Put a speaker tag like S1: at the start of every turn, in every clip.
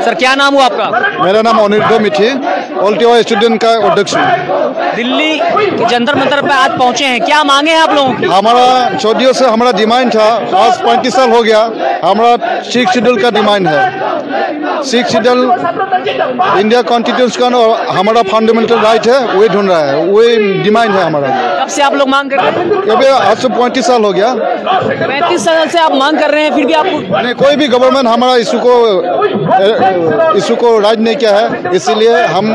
S1: Sir क्या नाम हुआ आपका?
S2: मेरा नाम अनिरुद्ध मिठी, ऑल टिवा स्टूडेंट का अध्यक्ष हूँ।
S1: दिल्ली के जंतर मंतर पे आज पहुंचे हैं, क्या मांगे हैं आप लोगों की?
S2: हमारा चौदियों से हमारा डिमांड था, आज 35 साल हो गया, हमारा 6 शेड्यूल का डिमांड है। 6 शेड्यूल इंडिया कॉन्स्टिट्यूशन का हमारा फंडामेंटल राइट है, वही ढूंढ रहा है, वही डिमांड है हमारा।
S1: कब से आप लोग मांग कर रहे हैं?
S2: अभी आज से 35 साल हो गया।
S1: 35 साल से आप मांग कर रहे हैं, फिर भी आपको
S2: नहीं, कोई भी गवर्नमेंट हमारा इशू को राइट नहीं किया है, इसीलिए हम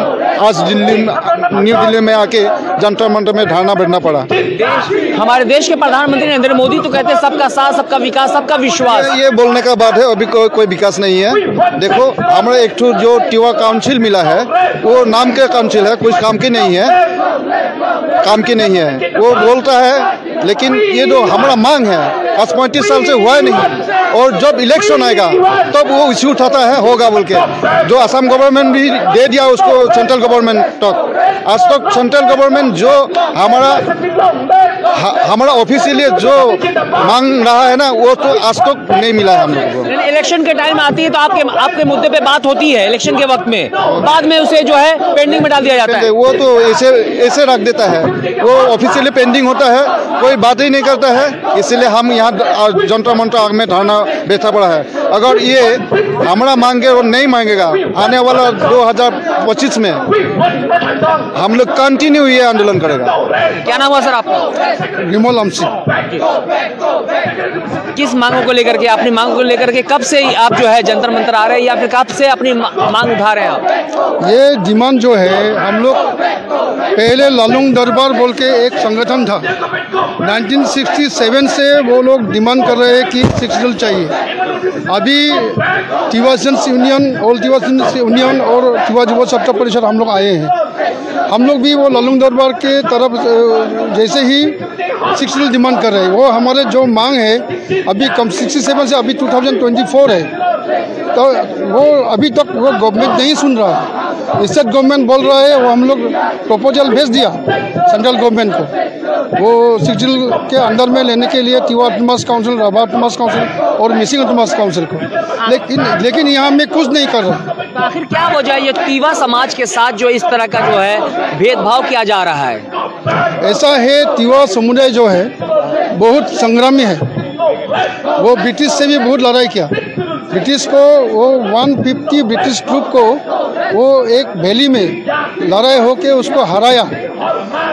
S2: आज न्यू दिल्ली में आके जंतर मंतर में धरना बैठना पड़ा।
S1: हमारे देश के प्रधानमंत्री नरेंद्र मोदी तो कहते हैं सबका साथ, सबका विकास, सबका विश्वास।
S2: ये बोलने का बात है, अभी कोई विकास नहीं है। देखो हमारा एक ठो जो टिवा काउंसिल मिला है, वो नाम के काउंसिल है, कुछ काम की नहीं है, काम की नहीं है। वो बोलता है, लेकिन ये जो हमारा मांग है आज 35 साल से हुआ नहीं, और जब इलेक्शन आएगा तब वो इश्यू उठाता है, होगा बोल के। जो असम गवर्नमेंट भी दे दिया उसको सेंट्रल गवर्नमेंट तक, आज तक सेंट्रल गवर्नमेंट जो हमारा ऑफिशियली जो मांग रहा है ना, वो तो आज तक नहीं मिला है हम लोगों को।
S1: इलेक्शन के टाइम आती है तो आपके मुद्दे पे बात होती है इलेक्शन के वक्त में, बाद में उसे जो है पेंडिंग में डाल दिया जाता है।
S2: वो तो ऐसे रख देता है, वो ऑफिशियली पेंडिंग होता है, कोई बात ही नहीं करता है। इसलिए हम यहाँ जंतर मंतर आग में धरना बैठा पड़ा है। अगर ये हमारा मांगे और नहीं मांगेगा, आने वाला 2025 में हम लोग कंटिन्यू ये आंदोलन करेगा।
S1: क्या नाम हुआ सर आपका?
S2: विमल अमसी।
S1: किस मांगों को लेकर के, अपनी मांगों को लेकर के कब से आप जो है जंतर मंतर आ रहे हैं, या फिर कब से अपनी मांग उठा रहे हैं आप?
S3: ये डिमांड जो है, हम लोग पहले लालुंग दरबार बोल के एक संगठन था, 1967 से वो लोग डिमांड कर रहे हैं कि 6 शेड्यूल चाहिए। अभी Tiwa union, all Tiwa union और टिवा युवा छात्र परिषद हम लोग आए हैं। हम लोग भी वो लालुंग दरबार के तरफ जैसे ही 6 शेड्यूल डिमांड कर रहे हैं। वो हमारे जो मांग है अभी कम 67 से अभी 2024 है, तो वो अभी तक वो गवर्नमेंट नहीं सुन रहा है। स्टेट गवर्नमेंट बोल रहा है, वो हम लोग प्रपोजल भेज दिया सेंट्रल गवर्नमेंट को, वो 6 शेड्यूल के अंदर में लेने के लिए Tiwa autonomous council, Rabha autonomous council और मिसिंग ऑटोनॉमस काउंसिल को, लेकिन यहाँ में कुछ नहीं कर रहा।
S1: तो आखिर क्या वजह है ये टिवा समाज के साथ जो इस तरह का जो है भेदभाव किया जा रहा है?
S3: ऐसा है, टिवा समुदाय जो है बहुत संग्रामी है। वो ब्रिटिश से भी बहुत लड़ाई किया। ब्रिटिश को वो 150 ब्रिटिश ट्रूप को वो एक वैली में लड़ाई होके उसको हराया।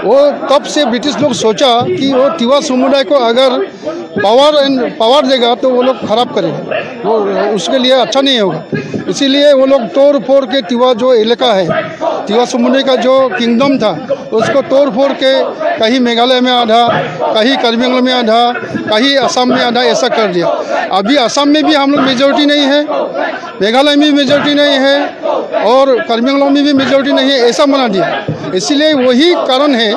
S3: वो तब से ब्रिटिश लोग सोचा कि वो टिवा समुदाय को अगर पावर देगा तो वो लोग खराब करेगा, वो उसके लिए अच्छा नहीं होगा। इसीलिए वो लोग तोड़ फोड़ के टिवा जो इलाका है, टिवा समुदाय का जो किंगडम था, उसको तोड़ फोड़ के कहीं मेघालय में आधा, कहीं कार्बी आंगलॉन्ग में आधा, कहीं असम में आधा, ऐसा कर दिया। अभी असम में भी हम लोग मेजोरिटी नहीं है, मेघालय में भी मेजोरिटी नहीं है, और कार्बी आंगलॉन्ग में भी मेजोरिटी नहीं है, ऐसा बना दिया। इसलिए वही कारण है,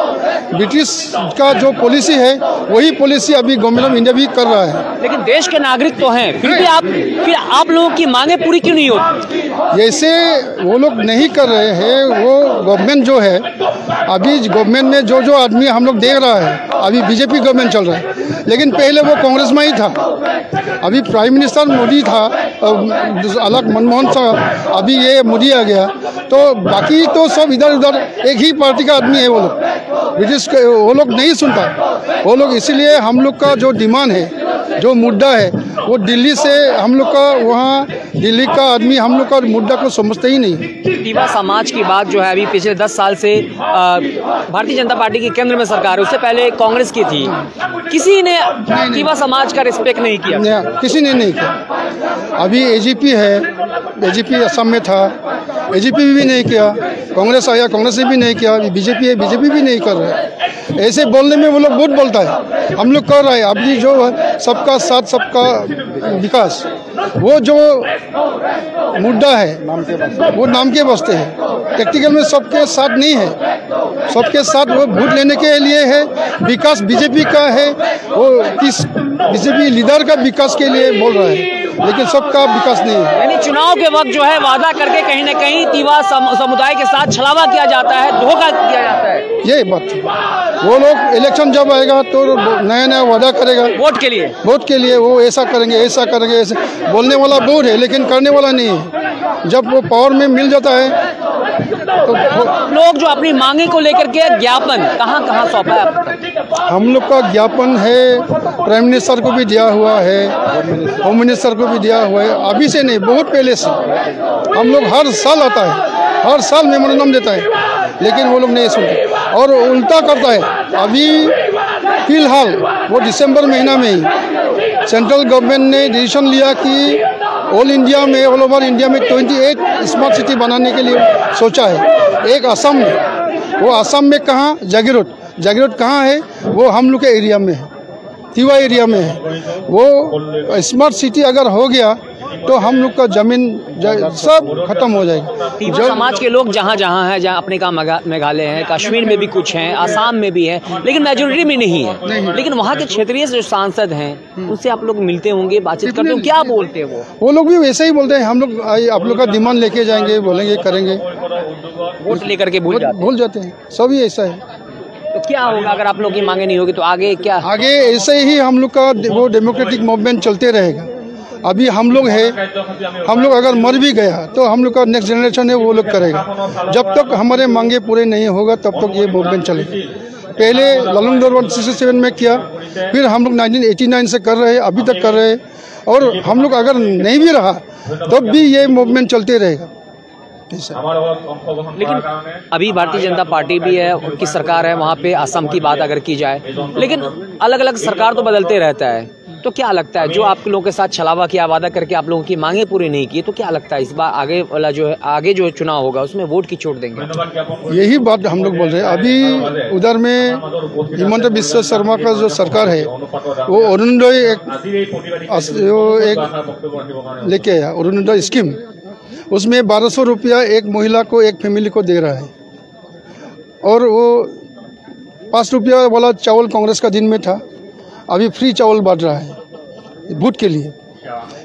S3: ब्रिटिश का जो पॉलिसी है वही पॉलिसी अभी गवर्नमेंट ऑफ इंडिया भी कर रहा है।
S1: लेकिन देश के नागरिक तो हैं, फिर भी आप लोगों की मांगे पूरी क्यों नहीं होती?
S3: जैसे वो लोग नहीं कर रहे हैं, वो गवर्नमेंट जो है, अभी गवर्नमेंट में जो आदमी हम लोग देख रहा है, अभी बीजेपी गवर्नमेंट चल रहा है, लेकिन पहले वो कांग्रेस में ही था। अभी प्राइम मिनिस्टर मोदी था, अलग मनमोहन साहब, अभी ये मोदी आ गया, तो बाकी तो सब इधर उधर एक ही पार्टी का आदमी है। वो लोग ब्रिटिश वो लोग नहीं सुनता वो लोग। इसीलिए हम लोग का जो डिमांड है, जो मुद्दा है, वो दिल्ली से हम लोग का, वहाँ दिल्ली का आदमी हम लोग का मुद्दा को समझते ही नहीं।
S1: टिवा समाज की बात जो है अभी पिछले 10 साल से भारतीय जनता पार्टी की केंद्र में सरकार है, उससे पहले कांग्रेस की थी, किसी ने टिवा समाज का रिस्पेक्ट नहीं किया,
S3: किसी ने नहीं किया। अभी एजीपी है, एजीपी असम में था, एजीपी भी नहीं किया, कांग्रेस आया, कांग्रेस ने भी नहीं किया, बीजेपी है, बीजेपी भी नहीं कर रहा है। ऐसे बोलने में वो लोग बहुत बोलता है, हम लोग कर रहे हैं। अभी जो है सबका साथ सबका विकास, वो जो मुद्दा है वो नाम के वास्ते है, प्रैक्टिकल में सबके साथ नहीं है। सबके साथ वो वोट लेने के लिए है, विकास बीजेपी का है, वो किस बीजेपी लीडर का विकास के लिए बोल रहा है, लेकिन सबका विकास नहीं है।
S1: यानी चुनाव के वक्त जो है वादा करके कहीं न कहीं टिवा समुदाय के साथ छलावा किया जाता है, धोखा किया जाता है।
S3: ये बात, वो लोग इलेक्शन जब आएगा तो नया नया वादा करेगा
S1: वोट के लिए
S3: वो ऐसा करेंगे, ऐसा करेंगे, ऐसे बोलने वाला बहुत है लेकिन करने वाला नहीं है। जब वो पावर में मिल जाता है तो
S1: लोग जो अपनी मांगे को लेकर के ज्ञापन कहाँ सौंपा है अब तक?
S3: हम लोग का ज्ञापन है, प्राइम मिनिस्टर को भी दिया हुआ है, होम मिनिस्टर को भी दिया हुआ है। अभी से नहीं, बहुत पहले से हम लोग हर साल आता है, हर साल मेमोरेंडम देता है, लेकिन वो लोग नहीं सुनते और उल्टा करता है। अभी फिलहाल वो दिसंबर महीना में ही सेंट्रल गवर्नमेंट ने डिसीजन लिया कि ऑल ओवर इंडिया में 28 स्मार्ट सिटी बनाने के लिए सोचा है। एक असम में, वो असम में कहाँ, जागीरोड कहाँ है, वो हम लोग के एरिया में है, तिवा एरिया में है। वो स्मार्ट सिटी अगर हो गया तो हम लोग का जमीन सब खत्म हो जाएगा।
S1: तीवा समाज के लोग जहाँ हैं, जहाँ अपने का मेघालय है, कश्मीर में भी कुछ हैं, आसाम में भी है, लेकिन मेजोरिटी में नहीं है। लेकिन वहाँ के क्षेत्रीय जो सांसद हैं उनसे आप लोग मिलते होंगे, बातचीत करते हो, क्या बोलते हैं वो
S3: लोग भी वैसे ही बोलते हैं। हम लोग आप लोग का डिमांड लेके जाएंगे, बोलेंगे, करेंगे,
S1: वोट लेकर के
S3: भूल जाते हैं। सभी ऐसा है।
S1: तो क्या होगा अगर आप लोग की मांगे नहीं होगी तो आगे क्या?
S3: आगे ऐसे ही हम लोग का वो डेमोक्रेटिक मूवमेंट चलते रहेगा। अभी हम लोग है, हम लोग अगर मर भी गया तो हम लोग का नेक्स्ट जनरेशन है, वो लोग करेगा। जब तक हमारे मांगे पूरे नहीं होगा तब तक ये मूवमेंट चलेगा। पहले ललुंगदोर 167 में किया, फिर हम लोग 1989 से कर रहे हैं, अभी तक कर रहे हैं, और हम लोग अगर नहीं भी रहा तब भी ये मूवमेंट चलते रहेगा।
S1: लेकिन अभी भारतीय जनता पार्टी भी है, उनकी सरकार है, वहाँ पे असम की बात अगर की जाए, लेकिन अलग अलग सरकार तो बदलते रहता है। तो क्या लगता है, जो आप लोगों के साथ छलावा किया, वादा करके आप लोगों की मांगे पूरी नहीं की, तो क्या लगता है इस बार आगे वाला जो है, आगे जो चुनाव होगा उसमें वोट की चोट देंगे?
S3: यही बात हम लोग बोल रहे हैं। अभी उधर में हिमंत बिस्वा शर्मा का जो सरकार है वो अरुणोदय एक लेके आया, अरुणोदय स्कीम। उसमें 1200 रुपया एक महिला को, एक फैमिली को दे रहा है, और वो 5 रुपया वाला चावल कांग्रेस का दिन में था, अभी फ्री चावल बांट रहा है वोट के लिए।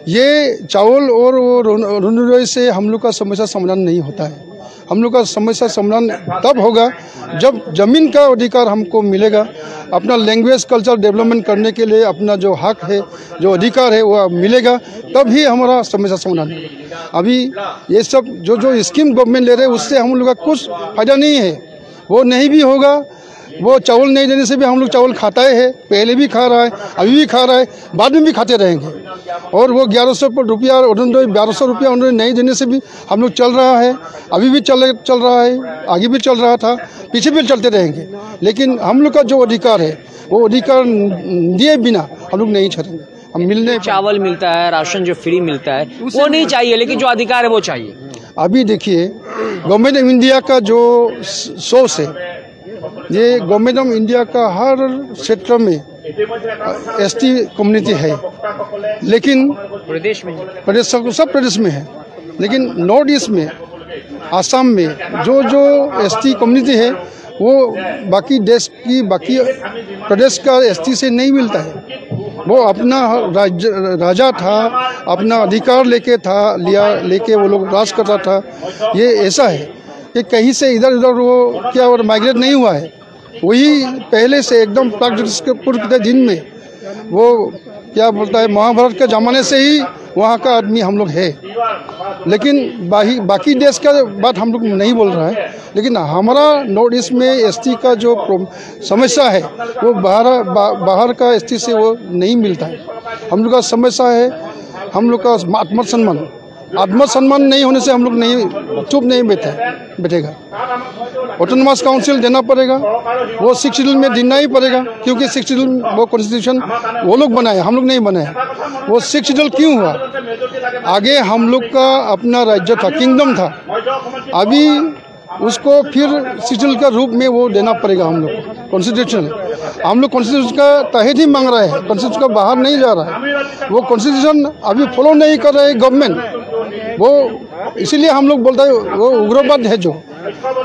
S3: ये चावल और वो अरुणोदय से हम लोग का समस्या समाधान नहीं होता है। हम लोग का समस्या समाधान तब होगा जब जमीन का अधिकार हमको मिलेगा, अपना लैंग्वेज कल्चर डेवलपमेंट करने के लिए अपना जो हक है, जो अधिकार है वो मिलेगा, तब ही हमारा समस्या समाधान होगा। अभी ये सब जो स्कीम गवर्नमेंट ले रहे हैं उससे हम लोग का कुछ फायदा नहीं है, वो नहीं भी होगा। वो चावल नहीं देने से भी हम लोग चावल खाता है, पहले भी खा रहा है, अभी भी खा रहा है, बाद में भी खाते रहेंगे। और वो 1100 रुपया अरुणोदय 1200 रुपया अरुणोदय नहीं देने से भी हम लोग चल रहा है, अभी भी चल रहा है, आगे भी चल रहा था, पीछे भी चलते रहेंगे। लेकिन हम लोग का जो अधिकार है वो अधिकार दिए बिना हम लोग नहीं छोड़ेंगे। हम मिलने
S1: चावल मिलता है, राशन जो फ्री मिलता है वो नहीं चाहिए, लेकिन जो अधिकार है वो चाहिए।
S3: अभी देखिए, गवर्नमेंट ऑफ इंडिया का जो सोर्स है, ये गवर्नमेंट ऑफ इंडिया का हर क्षेत्र में एसटी कम्युनिटी है, लेकिन सब प्रदेश में है, लेकिन नॉर्थ ईस्ट में, आसाम में जो एसटी कम्युनिटी है वो बाकी प्रदेश का एसटी से नहीं मिलता है। वो अपना राजा था, अपना अधिकार लेके वो लोग राज करता था। ये ऐसा है कि कहीं से इधर उधर वो क्या और माइग्रेट नहीं हुआ है, वही पहले से एकदम पूर्व के दिन में वो क्या बोलता है, महाभारत के ज़माने से ही वहाँ का आदमी हम लोग है। लेकिन बाकी देश का बात हम लोग नहीं बोल रहा है, लेकिन हमारा नॉर्थ ईस्ट में एसटी का जो समस्या है वो बाहर का एसटी से वो नहीं मिलता है। हम लोग का समस्या है, हम लोग का आत्मसम्मान नहीं होने से हम लोग नहीं चुप नहीं बैठेगा। ऑटोनोमस काउंसिल देना पड़ेगा, वो 6 शेड्यूल में देना ही पड़ेगा, क्योंकि 6 शेड्यूल वो कॉन्स्टिट्यूशन वो लोग बनाए, हम लोग नहीं बनाए। वो 6 शेड्यूल क्यों हुआ? आगे हम लोग का अपना राज्य था, किंगडम था, अभी उसको फिर 6 शेड्यूल का रूप में वो देना पड़ेगा हम लोग कॉन्स्टिट्यूशन। हम लोग कॉन्स्टिट्यूशन का तहत ही मांग रहे हैं, कॉन्स्टिट्यूशन का बाहर नहीं जा रहा है। वो कॉन्स्टिट्यूशन अभी फॉलो नहीं कर रहे गवर्नमेंट, वो इसीलिए हम लोग बोलते हैं वो उग्रवाद है। जो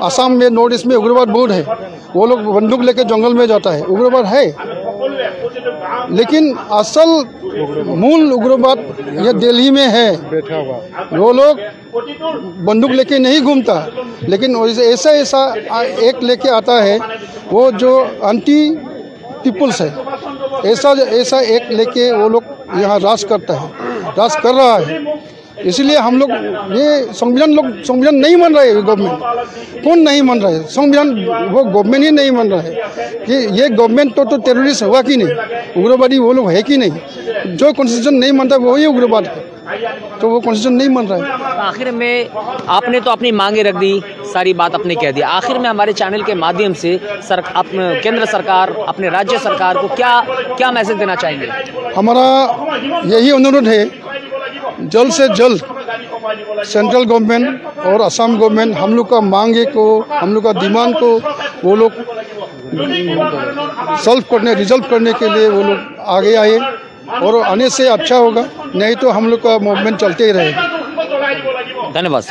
S3: असम में, नॉर्थ ईस्ट में उग्रवाद बहुत है, वो लोग बंदूक लेके जंगल में जाता है, उग्रवाद है। लेकिन असल मूल उग्रवाद ये दिल्ली में है। वो लोग बंदूक लेके नहीं घूमता, लेकिन ऐसा एक लेके आता है, वो जो एंटी पीपुल्स है, ऐसा एक लेके वो लोग यहाँ राज करता है, राज कर रहा है। इसलिए हम लोग ये संविधान नहीं मान रहे है। गवर्नमेंट कौन नहीं मान रहा है संविधान? वो गवर्नमेंट ही नहीं मान रहा है कि ये गवर्नमेंट तो टेररिस्ट हुआ कि नहीं, उग्रवादी वो लोग है कि नहीं। जो कॉन्स्टिट्यूशन नहीं मानता वही उग्रवाद है, तो वो कॉन्स्टिट्यूशन नहीं मान रहा है।
S1: आखिर में आपने तो अपनी मांगे रख दी, सारी बात आपने कह दी। आखिर में हमारे चैनल के माध्यम से केंद्र सरकार, अपने राज्य सरकार को क्या मैसेज देना चाहेंगे?
S3: हमारा यही अनुरोध है, जल्द से जल्द सेंट्रल गवर्नमेंट और असम गवर्नमेंट हम लोग का मांगे को, हम लोग का डिमांड को वो लोग रिजॉल्व करने के लिए वो लोग आगे आए, और आने से अच्छा होगा, नहीं तो हम लोग का मूवमेंट चलते ही रहेगा।
S1: धन्यवाद।